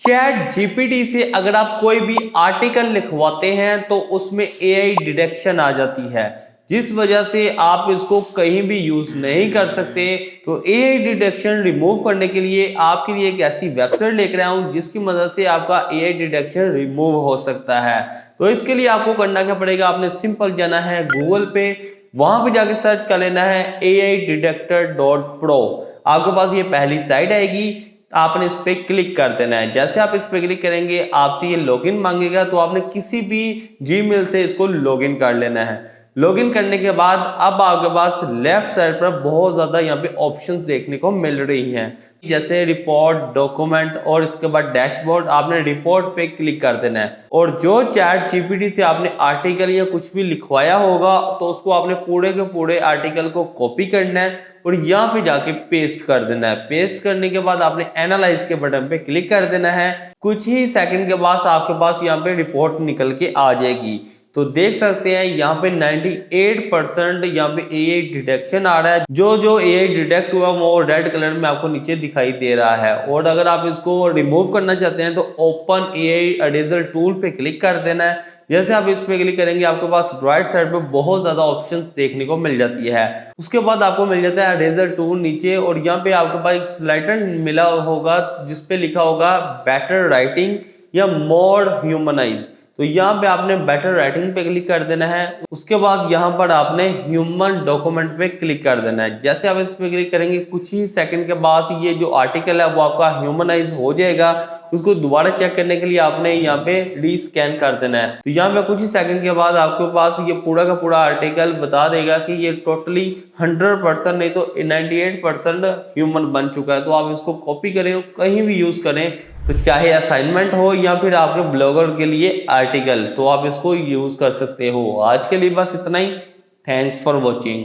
Chat GPT से अगर आप कोई भी आर्टिकल लिखवाते हैं तो उसमें एआई डिटेक्शन आ जाती है, जिस वजह से आप इसको कहीं भी यूज नहीं कर सकते। तो एआई डिटेक्शन रिमूव करने के लिए आपके लिए एक ऐसी वेबसाइट लेकर आया हूं जिसकी मदद से आपका एआई डिटेक्शन रिमूव हो सकता है। तो इसके लिए आपको करना क्या पड़ेगा, आपने सिंपल जाना है गूगल पे, वहां पे जाके सर्च कर लेना है AIDetector.pro। आपके पास ये पहली साइट आएगी, आपने इस पर क्लिक कर देना है। जैसे आप इस पर क्लिक करेंगे आपसे ये लॉगिन मांगेगा, तो आपने किसी भी जीमेल से इसको लॉगिन कर लेना है। लॉगिन करने के बाद अब आपके पास लेफ्ट साइड पर बहुत ज़्यादा यहाँ पे ऑप्शंस देखने को मिल रही हैं, जैसे रिपोर्ट, डॉक्यूमेंट और इसके बाद डैशबोर्ड। आपने रिपोर्ट पे क्लिक कर देना है और जो चैट जीपीटी से आपने आर्टिकल या कुछ भी लिखवाया होगा तो उसको आपने पूरे के पूरे आर्टिकल को कॉपी करना है और यहाँ पे जाके पेस्ट कर देना है। पेस्ट करने के बाद आपने एनालाइज के बटन पे क्लिक कर देना है। कुछ ही सेकंड के बाद आपके पास यहाँ पे रिपोर्ट निकल के आ जाएगी। तो देख सकते हैं यहाँ पे 98% यहाँ पे एआई डिटेक्शन आ रहा है। जो एआई डिटेक्ट हुआ वो रेड कलर में आपको नीचे दिखाई दे रहा है। और अगर आप इसको रिमूव करना चाहते हैं तो ओपन एआई इरेजर टूल पे क्लिक कर देना है। जैसे आप इस पे क्लिक करेंगे आपके पास राइट साइड पे बहुत ज्यादा ऑप्शंस देखने को मिल जाती है। उसके बाद आपको मिल जाता है इरेजर टूल नीचे, और यहाँ पे आपके पास एक स्लाइडर मिला होगा जिसपे लिखा होगा बेटर राइटिंग या मोर ह्यूमनाइज। तो यहाँ पे आपने बेटर राइटिंग पे क्लिक कर देना है। उसके बाद यहाँ पर आपने ह्यूमन डॉक्यूमेंट पे क्लिक कर देना है। जैसे आप इस पे क्लिक करेंगे कुछ ही सेकंड के बाद ये जो आर्टिकल है वो आपका ह्यूमनाइज हो जाएगा। उसको दोबारा चेक करने के लिए आपने यहाँ पे रीस्कैन कर देना है। तो यहाँ पे कुछ ही सेकंड के बाद आपके पास ये पूरा का पूरा आर्टिकल बता देगा कि ये टोटली 100% नहीं तो 98% ह्यूमन बन चुका है। तो आप इसको कॉपी करें, कहीं भी यूज करें, तो चाहे असाइनमेंट हो या फिर आपके ब्लॉगर के लिए आर्टिकल, तो आप इसको यूज कर सकते हो। आज के लिए बस इतना ही। Thanks for watching.